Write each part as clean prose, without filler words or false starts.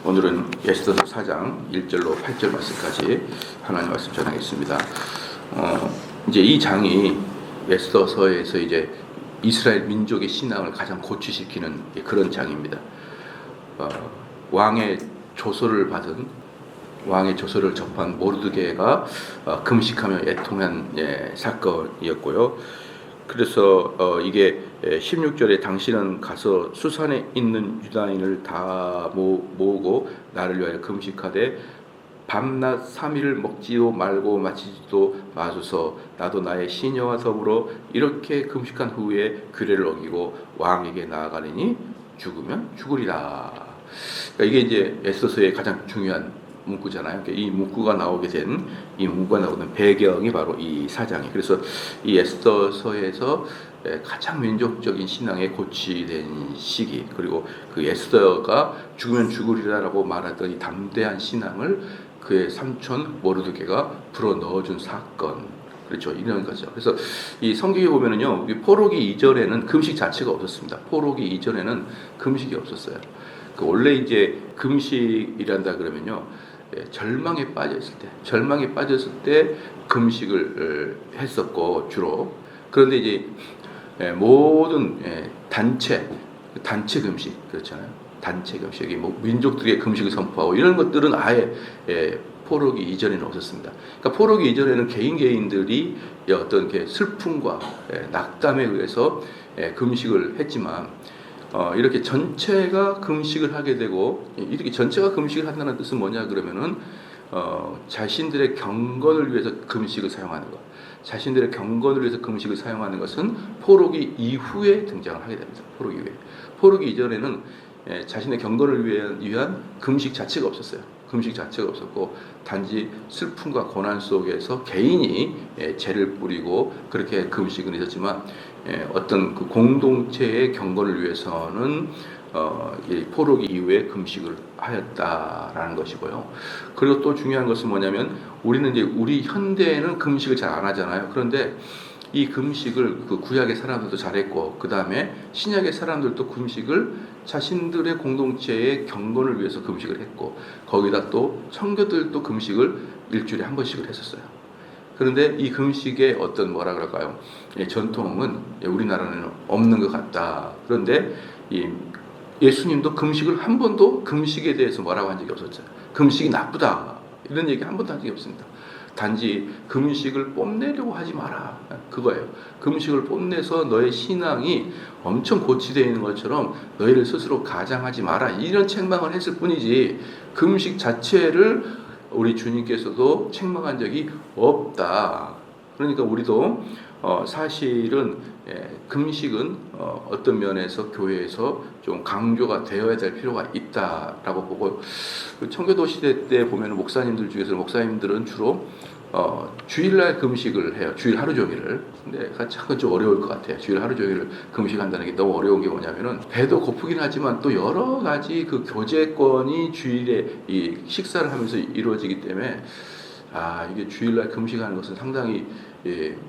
오늘은 에스더서 4장 1절로 8절 말씀까지 하나님 말씀 전하겠습니다. 이제 이 장이 에스더서에서 이제 이스라엘 민족의 신앙을 가장 고취시키는 그런 장입니다. 왕의 조서를 접한 모르드게가 금식하며 애통한 사건이었고요. 그래서 이게 16절에 당신은 가서 수산에 있는 유다인을 다 모으고 나를 위하여 금식하되 밤낮 3일을 먹지도 말고 마시지도 마소서. 나도 나의 시녀와 더불어 이렇게 금식한 후에 규례를 어기고 왕에게 나아가리니 죽으면 죽으리라. 그러니까 이게 이제 에스더서의 가장 중요한 문구잖아요. 이 문구가 나오게 된, 이 문구가 나오는 배경이 바로 이 사장이. 그래서 이 에스더서에서 가장 민족적인 신앙에 고취된 시기, 그리고 그 에스더가 죽으면 죽으리라라고 말하던 이 담대한 신앙을 그의 삼촌 모르드게가 불어 넣어준 사건. 그렇죠. 이런 거죠. 그래서 이 성경에 보면은요, 포로기 이전에는 금식 자체가 없었습니다. 포로기 이전에는 금식이 없었어요. 원래 이제 금식이란다 그러면요, 절망에 빠졌을 때 금식을 했었고 주로. 그런데 이제 모든 단체 금식, 그렇잖아요. 단체 금식이 뭐 민족들의 금식을 선포하고 이런 것들은 아예 포로기 이전에는 없었습니다. 그러니까 포로기 이전에는 개인들이 어떤 슬픔과 낙담에 의해서 금식을 했지만, 이렇게 전체가 금식을 하게 되고, 이렇게 전체가 금식을 한다는 뜻은 뭐냐 그러면은 자신들의 경건을 위해서 금식을 사용하는 것. 자신들의 경건을 위해서 금식을 사용하는 것은 포로기 이후에 등장을 하게 됩니다. 포로기 이후에. 포로기 이전에는 자신의 경건을 위한 금식 자체가 없었어요. 금식 자체가 없었고, 단지 슬픔과 고난 속에서 개인이 죄를 뿌리고 그렇게 금식은 있었지만, 어떤 그 공동체의 경건을 위해서는 이 포로기 이후에 금식을 하였다라는 것이고요. 그리고 또 중요한 것은 뭐냐면, 우리 현대에는 금식을 잘 안 하잖아요. 그런데 이 금식을 그 구약의 사람들도 잘했고, 그 다음에 신약의 사람들도 금식을 자신들의 공동체의 경건을 위해서 금식을 했고, 거기다 또 청교들도 금식을 일주일에 한 번씩을 했었어요. 그런데 이 금식의 어떤 뭐라 그럴까요? 전통은 우리나라는 없는 것 같다. 그런데 예수님도 금식을 한 번도 금식에 대해서 뭐라고 한 적이 없었죠. 금식이 나쁘다, 이런 얘기 한 번도 한 적이 없습니다. 단지 금식을 뽐내려고 하지 마라, 그거예요. 금식을 뽐내서 너의 신앙이 엄청 고치되어 있는 것처럼 너희를 스스로 가장하지 마라, 이런 책망을 했을 뿐이지, 금식 자체를 우리 주님께서도 책망한 적이 없다. 그러니까 우리도 사실은 금식은 어떤 면에서 교회에서 좀 강조가 되어야 될 필요가 있다라고 보고, 청교도 시대 때 보면 목사님들은 주로 주일날 금식을 해요. 주일 하루 종일을. 근데 잠깐 좀 어려울 것 같아요. 주일 하루 종일을 금식한다는 게 너무 어려운 게 뭐냐면은, 배도 고프긴 하지만 또 여러 가지 그 교제권이 주일에 이 식사를 하면서 이루어지기 때문에, 이게 주일날 금식하는 것은 상당히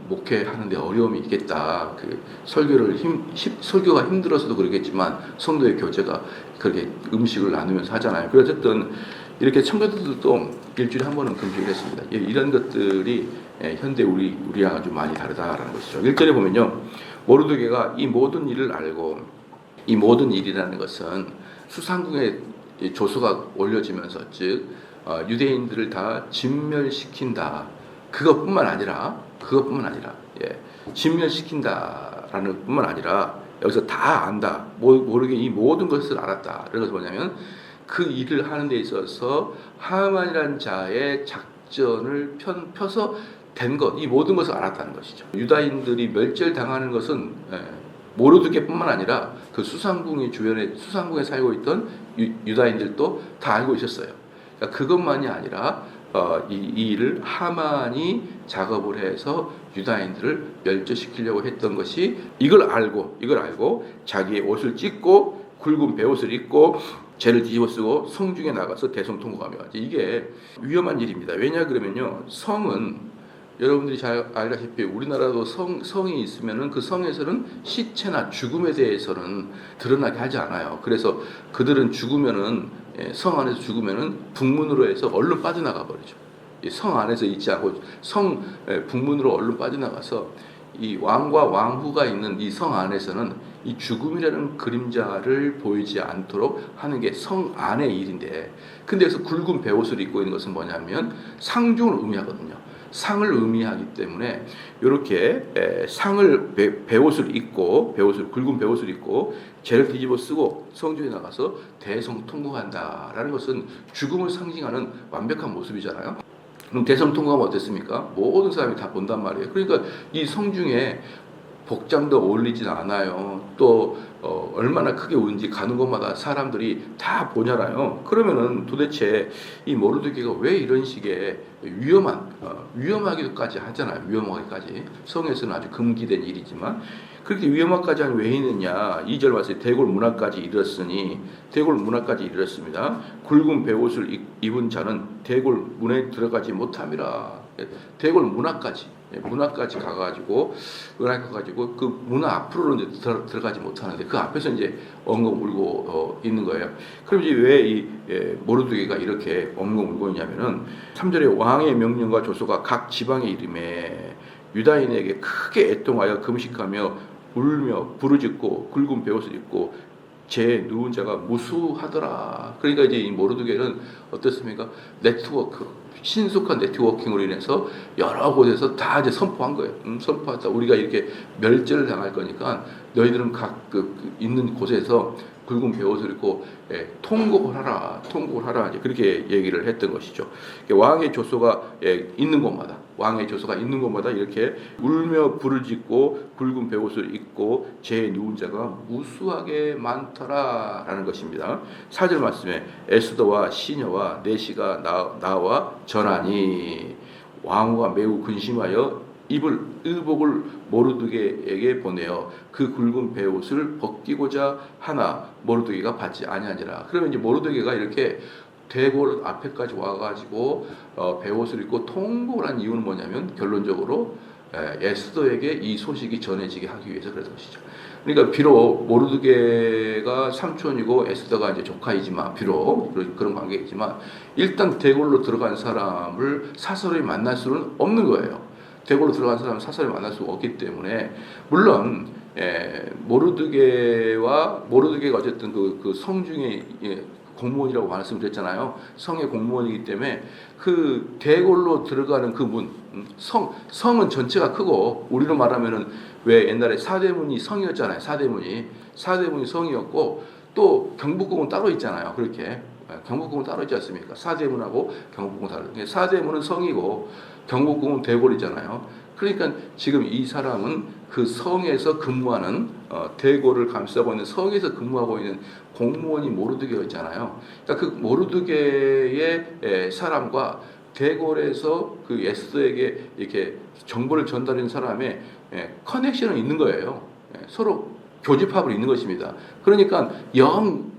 목회하는데 어려움이 있겠다. 그 설교가 힘들어서도 그러겠지만 성도의 교제가 그렇게 음식을 나누면서 하잖아요. 그래서 어쨌든 이렇게 청교도들도 일주일에 한 번은 금식을 했습니다. 이런 것들이 현대 우리랑 아주 많이 다르다라는 것이죠. 1절에 보면요, 모르드게가 이 모든 일을 알고, 이 모든 일이라는 것은 수상궁에 조서가 올려지면서, 즉 유대인들을 다 진멸시킨다, 그것뿐만 아니라 진멸시킨다라는 뿐만 아니라 여기서 다 안다, 모르게 이 모든 것을 알았다. 그래서 뭐냐면, 그 일을 하는 데 있어서 하만이라는 자의 작전을 펴서 된 것, 이 모든 것을 알았다는 것이죠. 유다인들이 멸절당하는 것은 모르드게뿐만 아니라 그 수상궁에 살고 있던 유다인들도 다 알고 있었어요. 그러니까 그것만이 아니라 이 일을 하만이 작업을 해서 유다인들을 멸절시키려고 했던 것이, 이걸 알고 자기의 옷을 찢고 굵은 베옷을 입고 죄를 뒤집어쓰고 성중에 나가서 대성통곡하며, 이게 위험한 일입니다. 왜냐 그러면요, 성은 여러분들이 잘 알다시피 우리나라도 성이 있으면은 그 성에서는 시체나 죽음에 대해서는 드러나게 하지 않아요. 그래서 그들은 죽으면은 성 안에서 죽으면은 북문으로 해서 얼른 빠져나가 버리죠. 성 안에서 있지 않고 북문으로 얼른 빠져나가서 이 왕과 왕후가 있는 이 성 안에서는 이 죽음이라는 그림자를 보이지 않도록 하는 게 성 안의 일인데, 근데 여기서 굵은 베옷을 입고 있는 것은 뭐냐면 상중을 의미하거든요. 상을 의미하기 때문에 이렇게 상을 베옷을 입고 굵은 베옷을 입고 죄를 뒤집어 쓰고 성중에 나가서 대성통곡한다라는 것은 죽음을 상징하는 완벽한 모습이잖아요. 그럼 대성통곡하면 어땠습니까? 모든 사람이 다 본단 말이에요. 그러니까 이 성중에 복장도 어울리진 않아요. 또 얼마나 크게 운지 가는 곳마다 사람들이 다 보잖아요. 그러면은 도대체 이 모르드게가 왜 이런 식의 위험하기까지 하잖아요. 위험하기까지. 성에서는 아주 금기된 일이지만 그렇게 위험하기까지 한 왜 했느냐. 2절 말씀에 대궐 문화까지 이르렀으니, 대궐 문화까지 이르렀습니다. 굵은 베옷을 입은 자는 대궐 문에 들어가지 못함이라. 대궐 문화까지 가가지고 그 문화 앞으로는 이제 들어가지 못하는데 그 앞에서 이제 엉엉 울고 있는 거예요. 그럼 이제 왜 이 모르드게가 이렇게 엉엉 울고 있냐면은 3절에 왕의 명령과 조서가 각 지방에 이름에 유다인에게 크게 애통하여 금식하며 울며 부르짖고 굵은 베옷을 입고 제 누운 자가 무수하더라. 그러니까 이제 이 모르드게는 어떻습니까? 신속한 네트워킹으로 인해서 여러 곳에서 다 이제 선포한 거예요. 선포하다. 우리가 이렇게 멸절을 당할 거니까 너희들은 각 있는 곳에서 굵은 베옷을 입고 통곡을 하라. 이제 그렇게 얘기를 했던 것이죠. 왕의 조서가 있는 곳마다 이렇게 울며 부르짖고 굵은 베옷을 입고 제 누운 자가 무수하게 많더라라는 것입니다. 4절 말씀에 에스더와 시녀와 내시가 나와 전하니, 왕후가 매우 근심하여 입을 의복을 모르드게에게 보내어 그 굵은 베옷을 벗기고자 하나 모르드게가 받지 아니하니라. 그러면 이제 모르드게가 이렇게 대궐 앞에까지 와가지고 베옷을 입고 통곡을 한 이유는 뭐냐면 결론적으로 에스더에게 이 소식이 전해지게 하기 위해서 그랬던 것이죠. 그러니까 비록 모르드게가 삼촌이고 에스더가 이제 조카이지만, 비록 그런 관계이지만 일단 대궐로 들어간 사람을 사설에 만날 수는 없는 거예요. 대궐로 들어간 사람은 사설에 만날 수가 없기 때문에, 물론 모르드게가 어쨌든 그 성중에 공무원이라고 말씀드렸잖아요. 성의 공무원이기 때문에 그 대궐로 들어가는 그 성은 전체가 크고, 우리로 말하면은 왜 옛날에 사대문이 성이었잖아요. 사대문이 성이었고, 또 경복궁은 따로 있잖아요. 그렇게 경복궁은 따로 있지 않습니까? 사대문하고 경복궁은 다르죠. 사대문은 성이고 경복궁은 대궐이잖아요. 그러니까 지금 이 사람은 그 성에서 근무하는 대궐을 감싸고 있는 성에서 근무하고 있는 공무원이 모르드게였잖아요. 그러니까 그 모르드게의 사람과 대궐에서 그 에스더에게 이렇게 정보를 전달하는 사람의 커넥션은 있는 거예요. 서로 교집합을 있는 것입니다. 그러니까 영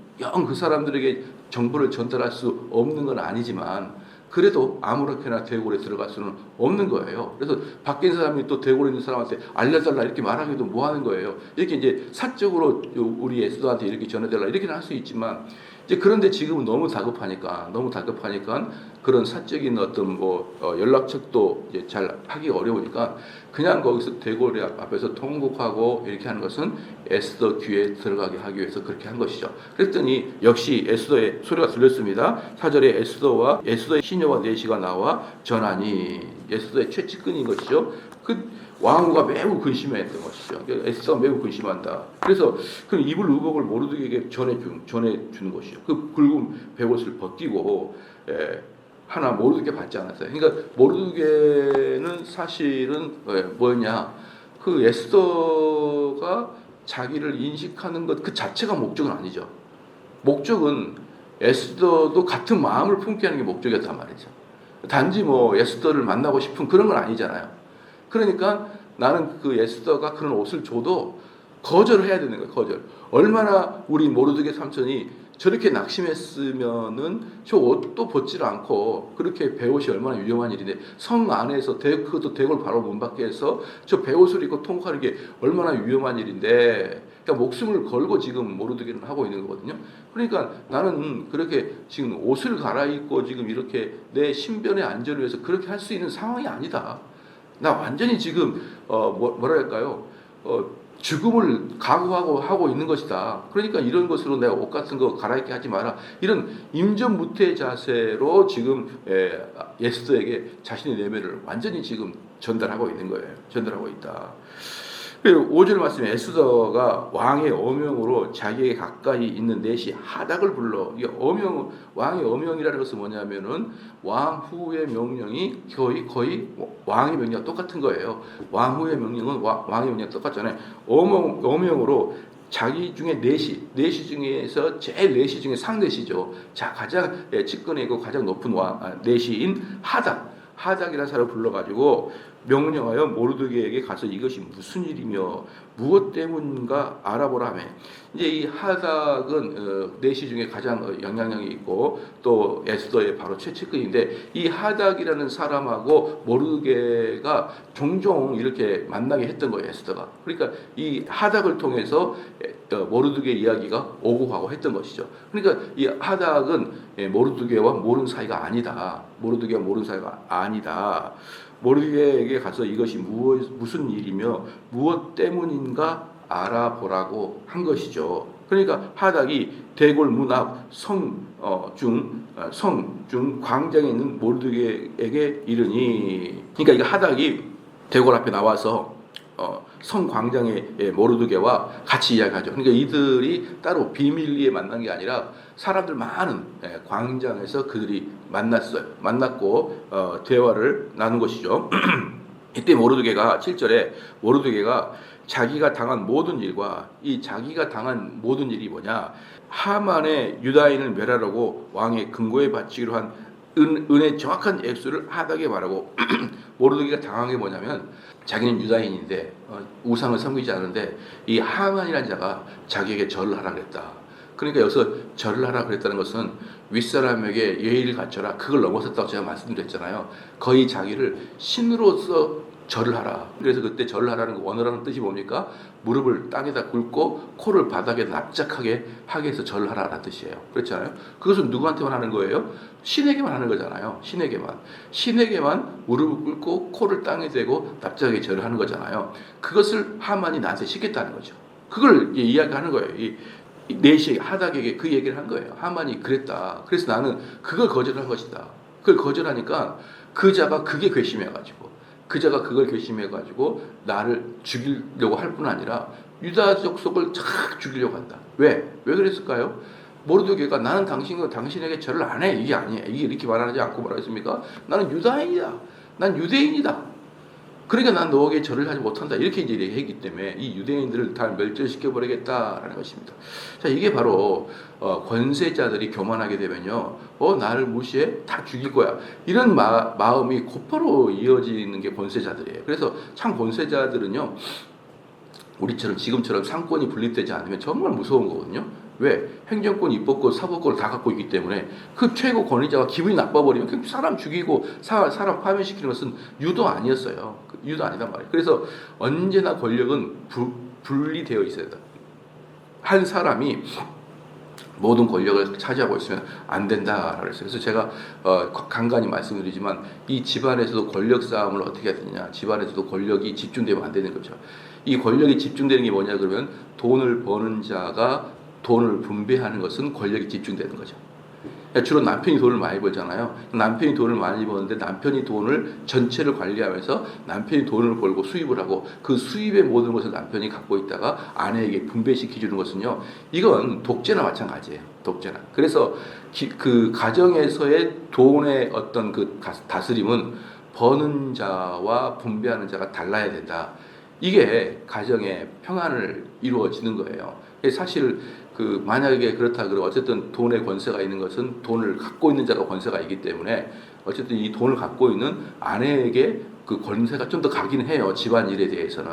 그 사람들에게 정보를 전달할 수 없는 건 아니지만 그래도 아무렇게나 대궐에 들어갈 수는 없는 거예요. 그래서 밖에 있는 사람이 또 대궐에 있는 사람한테 알려달라 이렇게 말하기도 뭐 하는 거예요. 이렇게 이제 사적으로 우리 에스더한테 이렇게 전해달라 이렇게는 할 수 있지만, 이제 그런데 지금은 너무 다급하니까 그런 사적인 어떤 연락책도 이제 잘 하기 어려우니까 그냥 거기서 대궐 앞에서 통곡하고 이렇게 하는 것은 에스더 귀에 들어가게 하기 위해서 그렇게 한 것이죠. 그랬더니 역시 에스더의 소리가 들렸습니다. 4절에 에스더의 시녀와 내시가 나와 전하니, 에스더의 최측근인 것이죠. 그 왕후가 매우 근심했던 것이죠. 에스더가 매우 근심한다. 그래서 그 입을 의복을 모르드게에게 전해주는 것이죠. 그 굵은 베옷을 벗기고 하나 모르드게 받지 않았어요. 그러니까 모르드게는 사실은 뭐냐, 그 에스더가 자기를 인식하는 것 그 자체가 목적은 아니죠. 목적은 에스더도 같은 마음을 품게 하는 게 목적이었단 말이죠. 단지 에스더를 만나고 싶은 그런 건 아니잖아요. 그러니까 나는 그 에스더가 그런 옷을 줘도 거절을 해야 되는 거예요. 거절. 얼마나 우리 모르드게 삼촌이 저렇게 낙심했으면은 저 옷도 벗지를 않고 그렇게 배옷이 얼마나 위험한 일인데 성 안에서 그것도 대궐 바로 문 밖에서 저 배옷을 입고 통과하는 게 얼마나 위험한 일인데 그러니까 목숨을 걸고 지금 모르드게는 하고 있는 거거든요. 그러니까 나는 그렇게 지금 옷을 갈아입고 지금 이렇게 내 신변의 안전을 위해서 그렇게 할 수 있는 상황이 아니다. 나 완전히 지금 뭐랄까요? 죽음을 각오하고 하고 있는 것이다. 그러니까 이런 것으로 내가 옷 같은 거 갈아입게 하지 마라. 이런 임전무태 자세로 지금 에스더에게 자신의 내면을 완전히 지금 전달하고 있는 거예요. 전달하고 있다. 그리고 5절 말씀에 에스더가 왕의 어명으로 자기에게 가까이 있는 넷이 하닥을 불러. 이게 왕의 어명이라는 것은 뭐냐면은 왕 후의 명령이 거의 왕의 명령과 똑같은 거예요. 왕 후의 명령은 왕의 명령과 똑같잖아요. 어명으로 자기 중에 넷이 중에서 제일 넷이 중에 상넷이죠. 자, 가장 측근이고 가장 높은 넷인 하닥이라는 사람을 불러가지고 명령하여 모르드게에게 가서 이것이 무슨 일이며 무엇 때문인가 알아보라 하며, 이제 이 하닥은 넷시 중에 가장 영향력이 있고 또 에스더의 바로 최측근인데, 이 하닥이라는 사람하고 모르드게가 종종 이렇게 만나게 했던 거예요, 에스더가. 그러니까 이 하닥을 통해서 모르드게 이야기가 오고 가고 했던 것이죠. 그러니까 이 하닥은 모르드게와 모르는 사이가 아니다. 모르드게와 모르는 사이가 아니다. 모르드게에게 가서 이것이 무슨 일이며 무엇 때문인가 알아보라고 한 것이죠. 그러니까 하닥이 대궐 문 앞 성중 광장에 있는 모르드게에게 이르니, 그러니까 이 하닥이 대궐 앞에 나와서 성 광장의 모르드게와 같이 이야기하죠. 그러니까 이들이 따로 비밀리에 만난 게 아니라 사람들 많은 광장에서 그들이 만났고 대화를 나눈 것이죠. 이때 모르드게가 7절에 모르드게가 자기가 당한 모든 일과, 이 자기가 당한 모든 일이 뭐냐, 하만의 유다인을 멸하려고 왕의 금고에 바치기로 한 은의 정확한 액수를 하닥에 말하고 모르드게가 당한 게 뭐냐면, 자기는 유다인인데 우상을 섬기지 않는데 이 하만이라는 자가 자기에게 절을 하라 그랬다. 그러니까 여기서 절을 하라 그랬다는 것은 윗사람에게 예의를 갖춰라, 그걸 넘어섰다고 제가 말씀드렸잖아요. 거의 자기를 신으로서 절을 하라. 그래서 그때 절을 하라는 원어라는 뜻이 뭡니까? 무릎을 땅에다 꿇고 코를 바닥에 납작하게 하게 해서 절을 하라는 뜻이에요. 그렇잖아요. 그것은 누구한테만 하는 거예요? 신에게만 하는 거잖아요. 신에게만 무릎을 꿇고 코를 땅에 대고 납작하게 절을 하는 거잖아요. 그것을 하만이 나한테 시켰다는 거죠. 그걸 이야기하는 거예요. 이 넷이 하닥에게 그 얘기를 한 거예요. 하만이 그랬다. 그래서 나는 그걸 거절한 것이다. 그걸 거절하니까 그자가 그걸 궤심해가지고 나를 죽이려고 할 뿐 아니라 유다 족속을 착 죽이려고 한다. 왜 그랬을까요? 모르드게가 나는 당신에게 절을 안 해. 이게 아니에요. 이게 이렇게 말하지 않고 뭐라 했습니까? 나는 유다인이다. 난 유대인이다. 그러니까 난 너에게 절을 하지 못한다. 이렇게 이제 얘기했기 때문에 이 유대인들을 다 멸절시켜버리겠다라는 것입니다. 자, 이게 바로 권세자들이 교만하게 되면요, 나를 무시해? 다 죽일 거야. 이런 마음이 곧바로 이어지는 게 권세자들이에요. 그래서 참 권세자들은요, 우리처럼 지금처럼 상권이 분립되지 않으면 정말 무서운 거거든요. 왜? 행정권, 입법권, 사법권을 다 갖고 있기 때문에 그 최고 권위자가 기분이 나빠버리면 그냥 사람 죽이고 사람 파면시키는 것은 유도 아니었어요. 유도 아니단 말이에요. 그래서 언제나 권력은 분리되어 있어야 된다. 한 사람이 모든 권력을 차지하고 있으면 안 된다라고 그랬어요. 그래서 제가 간간히 말씀드리지만 이 집안에서도 권력 싸움을 어떻게 해야 되냐, 집안에서도 권력이 집중되면 안 되는 거죠. 이 권력이 집중되는 게 뭐냐 그러면 돈을 버는 자가 돈을 분배하는 것은 권력이 집중되는 거죠. 주로 남편이 돈을 많이 벌잖아요. 남편이 돈을 많이 버는데 남편이 돈을 전체를 관리하면서 남편이 돈을 벌고 수입을 하고 그 수입의 모든 것을 남편이 갖고 있다가 아내에게 분배시켜 주는 것은요, 이건 독재나 마찬가지예요. 독재나. 그래서 그 가정에서의 돈의 어떤 그 다스림은 버는 자와 분배하는 자가 달라야 된다. 이게 가정의 평안을 이루어지는 거예요. 사실 만약에 그렇다 그러면 어쨌든 돈의 권세가 있는 것은 돈을 갖고 있는 자가 권세가 있기 때문에 어쨌든 이 돈을 갖고 있는 아내에게 그 권세가 좀 더 가긴 해요. 집안일에 대해서는.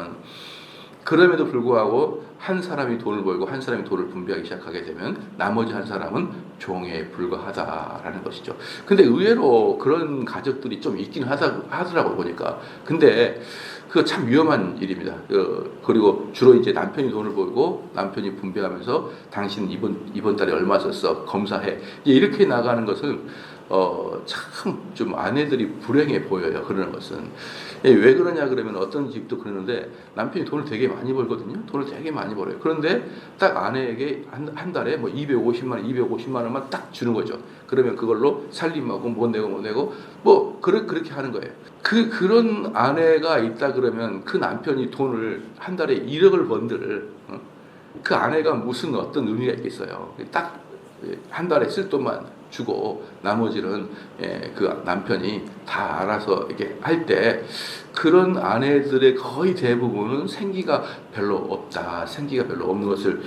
그럼에도 불구하고 한 사람이 돈을 벌고 한 사람이 돈을 분배하기 시작하게 되면 나머지 한 사람은 종에 불과하다라는 것이죠. 근데 의외로 그런 가족들이 좀 있긴 하더라고 보니까. 근데 그거 참 위험한 일입니다. 그리고 주로 이제 남편이 돈을 벌고 남편이 분배하면서 당신 이번 달에 얼마 썼어? 검사해. 이렇게 나가는 것은 참 좀 아내들이 불행해 보여요. 그러는 것은. 왜 그러냐 그러면 어떤 집도 그러는데 남편이 돈을 되게 많이 벌거든요. 돈을 되게 많이 벌어요. 그런데 딱 아내에게 한 달에 뭐 250만 원만 딱 주는 거죠. 그러면 그걸로 살림하고 못 내고 그렇게 하는 거예요. 그런 아내가 있다 그러면 그 남편이 돈을 한 달에 1억을 번들 그 아내가 무슨 어떤 의미가 있겠어요. 딱 한 달에 쓸 돈만 주고 나머지는 그 남편이 다 알아서 이렇게 할 때 그런 아내들의 거의 대부분은 생기가 별로 없는 것을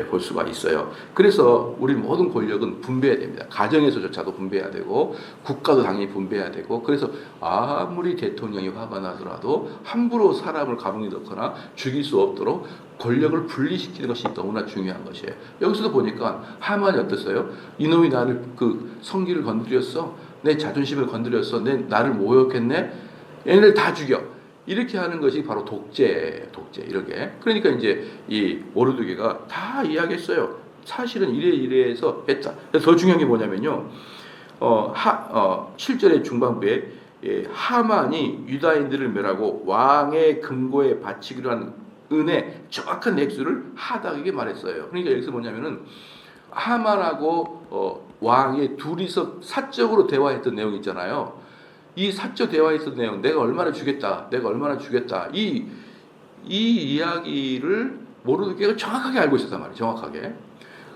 볼 수가 있어요. 그래서 우리 모든 권력은 분배해야 됩니다. 가정에서조차도 분배해야 되고 국가도 당연히 분배해야 되고 그래서 아무리 대통령이 화가 나더라도 함부로 사람을 감옥에 넣거나 죽일 수 없도록 권력을 분리시키는 것이 너무나 중요한 것이에요. 여기서도 보니까 하만이 어땠어요? 이놈이 나를 그 성기를 건드렸어. 내 자존심을 건드렸어. 나를 모욕했네. 얘네를 다 죽여. 이렇게 하는 것이 바로 독재 이렇게. 그러니까 이제 이 모르드게가 다 이야기했어요. 사실은 이래서 했다. 더 중요한 게 뭐냐면요. 7절의 중반부에 하만이 유다인들을 멸하고 왕의 금고에 바치기로 한 은의 정확한 액수를 하닥에게 말했어요. 그러니까 여기서 뭐냐면은 하만하고 왕이 둘이서 사적으로 대화했던 내용 있잖아요. 이 사적 대화했던 내용, 내가 얼마나 주겠다. 이 이야기를 모르드게가 정확하게 알고 있었단 말이에요. 정확하게.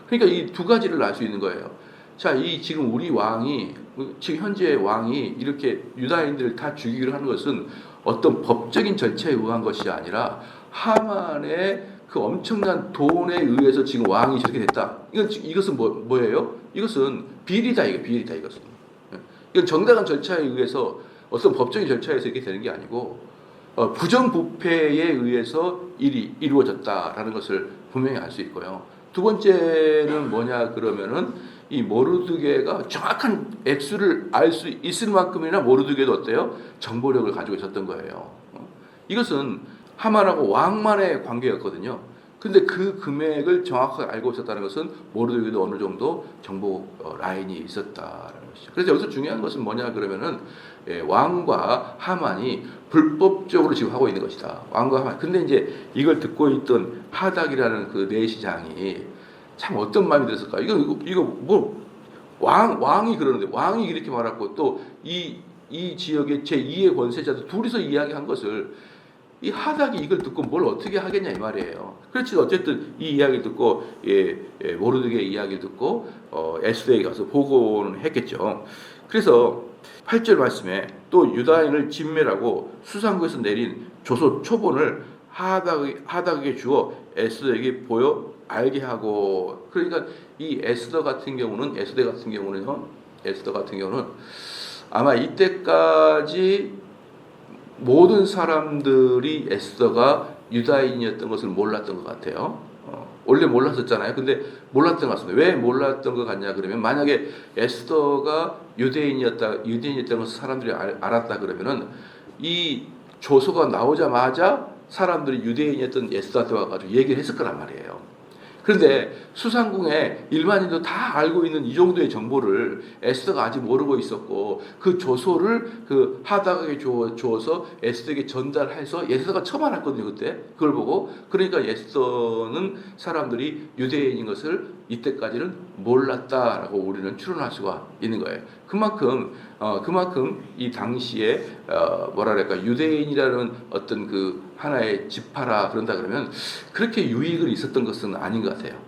그러니까 이 두 가지를 알 수 있는 거예요. 자, 지금 우리 왕이 지금 현재 왕이 이렇게 유다인들을 다 죽이기로 하는 것은 어떤 법적인 절차에 의한 것이 아니라 하만의 그 엄청난 돈에 의해서 지금 왕이 저렇게 됐다. 이것은 뭐예요? 이것은 비리다 이것은. 이건 정당한 절차에 의해서 어떤 법적인 절차에서 이렇게 되는 게 아니고 부정부패에 의해서 일이 이루어졌다라는 것을 분명히 알 수 있고요. 두 번째는 뭐냐 그러면은 이 모르드게가 정확한 액수를 알 수 있을 만큼이나 모르드게도 어때요? 정보력을 가지고 있었던 거예요. 이것은 하만하고 왕만의 관계였거든요. 근데 그 금액을 정확하게 알고 있었다는 것은 모르드게도 어느 정도 정보 라인이 있었다라는 것이죠. 그래서 여기서 중요한 것은 뭐냐 그러면은 왕과 하만이 불법적으로 지금 하고 있는 것이다. 왕과 하만. 근데 이제 이걸 듣고 있던 하닥이라는 그 내시장이 참 어떤 마음이 들었을까? 이거 뭐 왕이 그러는데 왕이 이렇게 말하고 또 이 지역의 제2의 권세자들 둘이서 이야기한 것을 이 하닥이 이걸 듣고 뭘 어떻게 하겠냐 이 말이에요. 그렇지 어쨌든 이 이야기를 듣고 모르드게의 이야기를 듣고 에스더에게 가서 보고는 했겠죠. 그래서 8절 말씀에 또 유다인을 진멸하고 수상국에서 내린 조소 초본을 하닥에게 주어 에스더에게 보여 알게 하고. 그러니까 이 에스더 같은 경우는 아마 이때까지 모든 사람들이 에스더가 유다인이었던 것을 몰랐던 것 같아요. 원래 몰랐었잖아요. 근데 몰랐던 것 같습니다. 왜 몰랐던 것 같냐 그러면 만약에 에스더가 유대인이었던 것을 사람들이 알았다 그러면은 이 조서가 나오자마자 사람들이 유대인이었던 에스더한테 와가지고 얘기를 했을 거란 말이에요. 그런데 수상궁에 일반인도 다 알고 있는 이 정도의 정보를 에스더가 아직 모르고 있었고 그 조소를 그 하닥에게 주어서 에스더에게 전달해서 에스더가 처음 알았거든요 그때. 그걸 보고 그러니까 에스더는 사람들이 유대인인 것을 이때까지는 몰랐다라고 우리는 추론할 수가 있는 거예요. 그만큼 이 당시에 유대인이라는 어떤 그 하나의 지파라 그런다 그러면 그렇게 유익을 있었던 것은 아닌 것 같아요.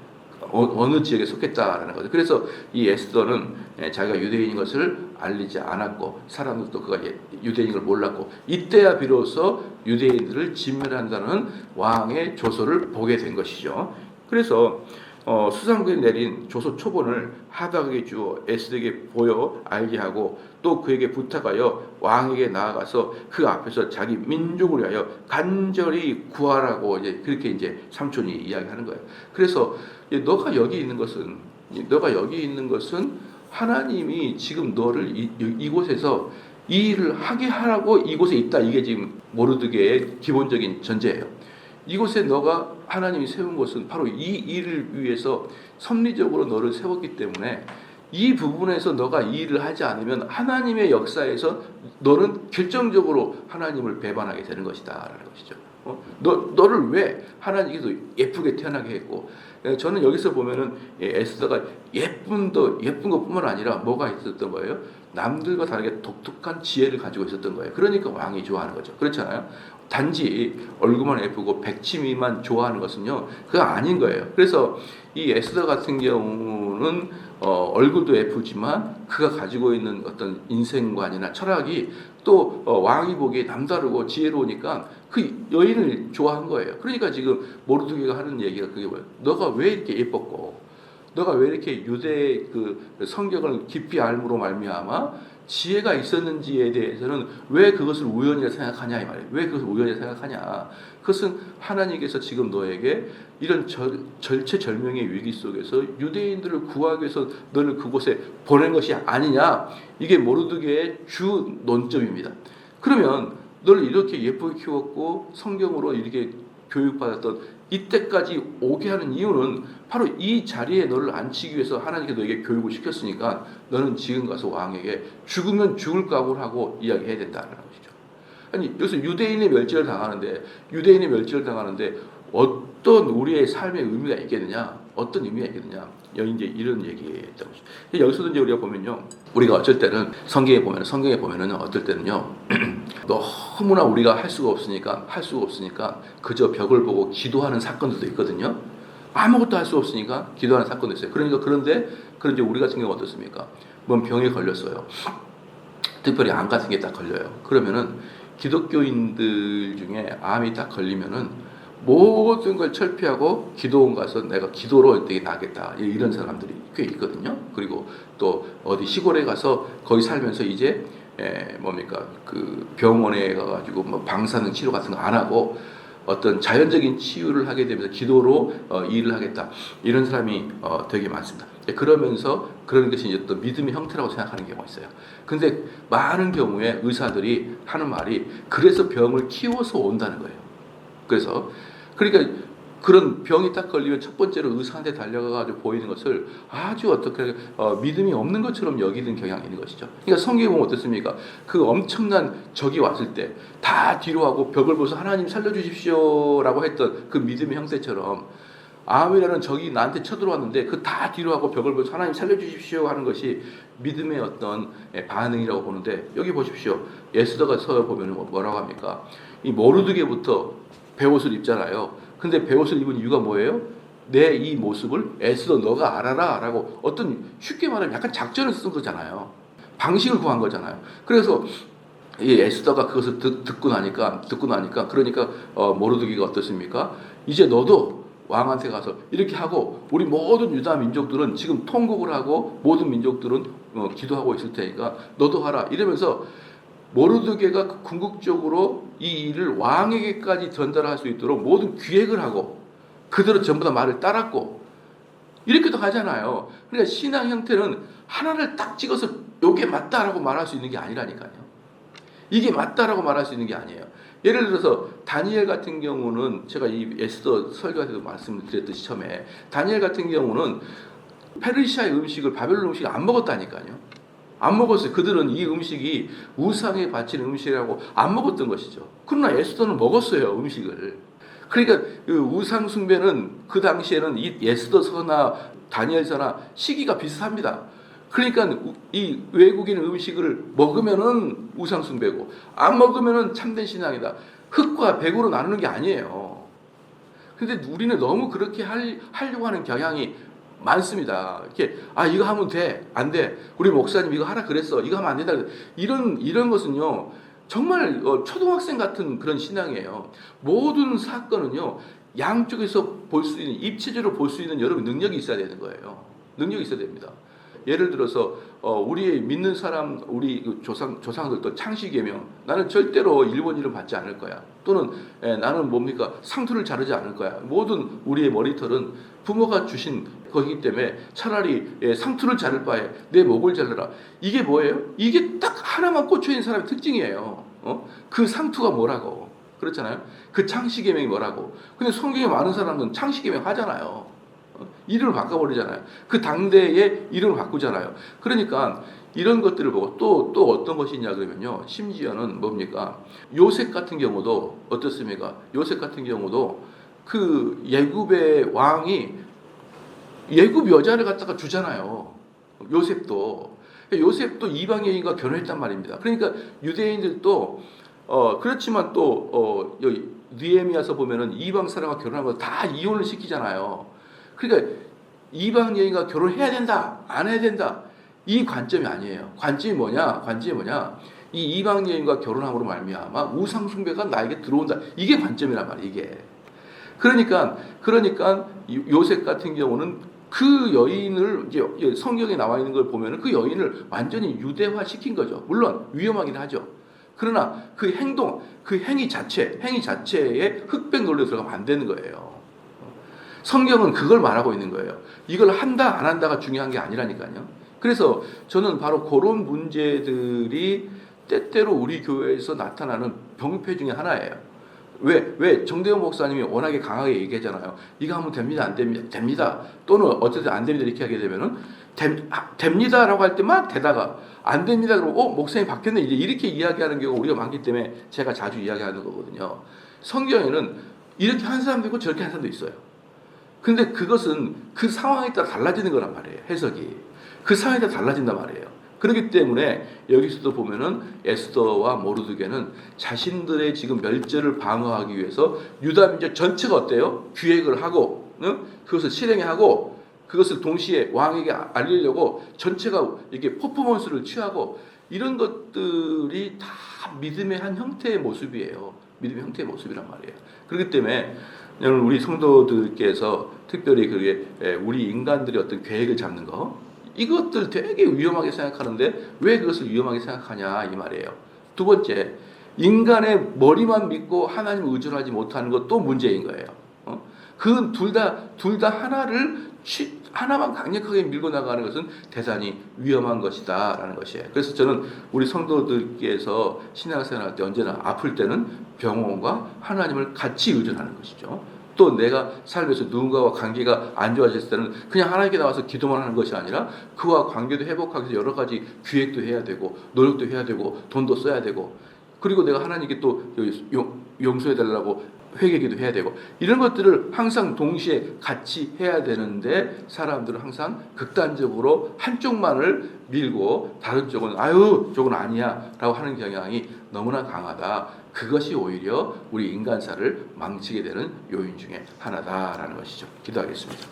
어느 지역에 속했다라는 거죠. 그래서 이 에스더는 자기가 유대인인 것을 알리지 않았고 사람들도 그가 유대인인 걸 몰랐고 이때야 비로소 유대인들을 진멸한다는 왕의 조서를 보게 된 것이죠. 그래서 수상국에 내린 조서 초본을 하닥에게 주어 에스더에게 보여 알게 하고 또 그에게 부탁하여 왕에게 나아가서 그 앞에서 자기 민족을 위하여 간절히 구하라고 이제 그렇게 이제 삼촌이 이야기하는 거예요. 그래서 너가 여기 있는 것은 하나님이 지금 너를 이곳에서 이 일을 하게 하라고 이곳에 있다. 이게 지금 모르드게의 기본적인 전제예요. 이곳에 너가 하나님이 세운 것은 바로 이 일을 위해서 섭리적으로 너를 세웠기 때문에 이 부분에서 너가 이 일을 하지 않으면 하나님의 역사에서 너는 결정적으로 하나님을 배반하게 되는 것이다 라는 것이죠. 너를 왜 하나님께서 예쁘게 태어나게 했고, 저는 여기서 보면은 에스더가 예쁜 것뿐만 아니라 뭐가 있었던 거예요? 남들과 다르게 독특한 지혜를 가지고 있었던 거예요. 그러니까 왕이 좋아하는 거죠. 그렇잖아요. 단지 얼굴만 예쁘고 백치미만 좋아하는 것은요, 그거 아닌 거예요. 그래서 이 에스더 같은 경우는 얼굴도 예쁘지만 그가 가지고 있는 어떤 인생관이나 철학이 또 왕이 보기에 남다르고 지혜로우니까 그 여인을 좋아한 거예요. 그러니까 지금 모르드게가 하는 얘기가 그게 뭐예요? 너가 왜 이렇게 예뻤고, 너가 왜 이렇게 유대의 그 성경을 깊이 알므로 말미암아 지혜가 있었는지에 대해서는 왜 그것을 우연이라 생각하냐 이 말이에요. 왜 그것을 우연이라 생각하냐? 그것은 하나님께서 지금 너에게 이런 절체절명의 위기 속에서 유대인들을 구하기 위해서 너를 그곳에 보낸 것이 아니냐? 이게 모르드게의 주 논점입니다. 그러면 너를 이렇게 예쁘게 키웠고 성경으로 이렇게 교육받았던 이때까지 오게 하는 이유는 바로 이 자리에 너를 앉히기 위해서 하나님께서 너에게 교육을 시켰으니까 너는 지금 가서 왕에게 죽으면 죽을 각오를 하고 이야기해야 된다는 것이죠. 아니 여기서 유대인의 멸절을 당하는데 어떤 우리의 삶의 의미가 있겠느냐? 어떤 의미가 있겠느냐? 이제 이런 얘기했던 거죠. 여기서도 이제 우리가 보면요, 우리가 어쩔 때는 성경에 보면은 어떨 때는요, 너무나 우리가 할 수가 없으니까 그저 벽을 보고 기도하는 사건들도 있거든요. 아무것도 할 수 없으니까 기도하는 사건도 있어요. 그런데 우리 같은 경우 어떻습니까? 뭔 병에 걸렸어요. 특별히 암 같은 게 딱 걸려요. 그러면은 기독교인들 중에 암이 딱 걸리면은 모든 걸 철폐하고 기도원 가서 내가 기도로 되게 나겠다, 이런 사람들이 꽤 있거든요. 그리고 또 어디 시골에 가서 거기 살면서 이제 그 병원에 가가지고 뭐 방사능 치료 같은 거 안 하고 어떤 자연적인 치유를 하게 되면서 기도로 일을 하겠다, 이런 사람이 되게 많습니다. 그러면서 그런 것이 이제 또 믿음의 형태라고 생각하는 경우가 있어요. 근데 많은 경우에 의사들이 하는 말이 그래서 병을 키워서 온다는 거예요. 그러니까 그런 병이 딱 걸리면 첫 번째로 의사한테 달려가가지고 보이는 것을 아주 어떻게 믿음이 없는 것처럼 여기는 경향이 있는 것이죠. 그러니까 성경에 보면 어떻습니까? 그 엄청난 적이 왔을 때 다 뒤로 하고 벽을 보면서 하나님 살려주십시오라고 했던 그 믿음의 형태처럼 암이라는 적이 나한테 쳐들어왔는데 그 다 뒤로 하고 벽을 보면서 하나님 살려주십시오 하는 것이 믿음의 어떤 반응이라고 보는데, 여기 보십시오. 에스더가 서 보면 뭐라고 합니까? 이 모르드게부터 베옷을 입잖아요. 근데 베옷을 입은 이유가 뭐예요? 내 이 모습을 에스더 너가 알아라 라고 어떤, 쉽게 말하면 약간 작전을 쓴 거잖아요. 방식을 구한 거잖아요. 그래서 이 에스더가 그것을 듣고 나니까 그러니까 모르드게가 어떻습니까? 이제 너도 왕한테 가서 이렇게 하고 우리 모든 유다 민족들은 지금 통곡을 하고 모든 민족들은 기도하고 있을 테니까 너도 하라, 이러면서 모르드게가 궁극적으로 이 일을 왕에게까지 전달할 수 있도록 모든 기획을 하고 그대로 전부 다 말을 따랐고 이렇게도 하잖아요. 그러니까 신앙 형태는 하나를 딱 찍어서 이게 맞다라고 말할 수 있는 게 아니라니까요. 이게 맞다라고 말할 수 있는 게 아니에요. 예를 들어서 다니엘 같은 경우는 제가 이 에스더 설교에서도 말씀드렸듯이 처음에 다니엘 같은 경우는 페르시아의 음식을, 바벨론 음식을 안 먹었다니까요. 안 먹었어요. 그들은 이 음식이 우상에 바치는 음식이라고 안 먹었던 것이죠. 그러나 에스더는 먹었어요, 음식을. 그러니까 그 우상 숭배는 그 당시에는 이 에스더서나 다니엘서나 시기가 비슷합니다. 그러니까 이 외국인 음식을 먹으면은 우상 숭배고 안 먹으면은 참된 신앙이다. 흙과 백으로 나누는 게 아니에요. 근데 우리는 너무 그렇게 하려고 하는 경향이 많습니다. 이렇게 이거 하면 돼, 안 돼. 우리 목사님 이거 하라 그랬어. 이거 하면 안 된다. 이런 것은요 정말 초등학생 같은 그런 신앙이에요. 모든 사건은요 양쪽에서 볼 수 있는, 입체적으로 볼 수 있는 여러분 능력이 있어야 되는 거예요. 능력이 있어야 됩니다. 예를 들어서 우리 믿는 사람, 우리 그 조상들도 창시계명, 나는 절대로 일본 이름 받지 않을 거야. 또는 나는 뭡니까, 상투를 자르지 않을 거야. 모든 우리의 머리털은 부모가 주신 거기 때문에 차라리 상투를 자를 바에 내 목을 자르라. 이게 뭐예요? 이게 딱 하나만 꽂혀 있는 사람의 특징이에요. 그 상투가 뭐라고? 그렇잖아요. 그 창시계명이 뭐라고? 근데 성경에 많은 사람은 창시계명 하잖아요. 이름을 바꿔버리잖아요. 그 당대의 이름을 바꾸잖아요. 그러니까 이런 것들을 보고 또 어떤 것이 있냐 그러면요. 심지어는 뭡니까? 요셉 같은 경우도 어떻습니까? 요셉 같은 경우도 그 예굽의 왕이 예굽 여자를 갖다가 주잖아요. 요셉도 이방 여인과 결혼했단 말입니다. 그러니까 유대인들도 그렇지만 또 여기 느헤미야서 보면은 이방 사람과 결혼하면 다 이혼을 시키잖아요. 그러니까 이방 여인과 결혼해야 된다, 안 해야 된다, 이 관점이 아니에요. 관점이 뭐냐? 이 이방 여인과 결혼함으로 말미암아 우상 숭배가 나에게 들어온다. 이게 관점이란 말이에요. 이게. 그러니까 요셉 같은 경우는 그 여인을 이제 성경에 나와 있는 걸 보면은 그 여인을 완전히 유대화 시킨 거죠. 물론 위험하긴 하죠. 그러나 그 행동, 그 행위 자체에 흑백 논리로 들어가면 안 되는 거예요. 성경은 그걸 말하고 있는 거예요. 이걸 한다 안 한다가 중요한 게 아니라니까요. 그래서 저는 바로 그런 문제들이 때때로 우리 교회에서 나타나는 병폐 중에 하나예요. 왜 정대용 목사님이 워낙에 강하게 얘기하잖아요. 이거 하면 됩니다, 안 됩니다, 됩니다. 또는 어쨌든 안 됩니다 이렇게 하게 되면은 됩니다라고 할 때 막 되다가 안 됩니다 그러면 목사님 바뀌었네 이렇게 이야기하는 경우가 우리가 많기 때문에 제가 자주 이야기하는 거거든요. 성경에는 이렇게 한 사람도 있고 저렇게 한 사람도 있어요. 근데 그것은 그 상황에 따라 달라지는 거란 말이에요. 해석이. 그 상황에 따라 달라진단 말이에요. 그렇기 때문에 여기서도 보면은 에스더와 모르드게는 자신들의 지금 멸절을 방어하기 위해서 유다 민족 전체가 어때요? 기획을 하고 그것을 실행하고 그것을 동시에 왕에게 알리려고 전체가 이렇게 퍼포먼스를 취하고 이런 것들이 다 믿음의 한 형태의 모습이에요. 믿음의 형태의 모습이란 말이에요. 그렇기 때문에 우리 성도들께서 특별히 그게 우리 인간들이 어떤 계획을 잡는 거 이것들 되게 위험하게 생각하는데 왜 그것을 위험하게 생각하냐 이 말이에요. 두 번째, 인간의 머리만 믿고 하나님을 의존하지 못하는 것도 문제인 거예요. 그 둘 다 하나만 강력하게 밀고 나가는 것은 대단히 위험한 것이다라는 것이에요. 그래서 저는 우리 성도들께서 신앙생활 할 때 언제나 아플 때는 병원과 하나님을 같이 의존하는 것이죠. 또 내가 삶에서 누군가와 관계가 안 좋아졌을 때는 그냥 하나님께 나와서 기도만 하는 것이 아니라 그와 관계도 회복하기 위해서 여러 가지 기획도 해야 되고 노력도 해야 되고 돈도 써야 되고 그리고 내가 하나님께 또 용서해 달라고 회개기도 해야 되고 이런 것들을 항상 동시에 같이 해야 되는데 사람들은 항상 극단적으로 한쪽만을 밀고 다른 쪽은 저건 아니야 라고 하는 경향이 너무나 강하다. 그것이 오히려 우리 인간사를 망치게 되는 요인 중에 하나다라는 것이죠. 기도하겠습니다.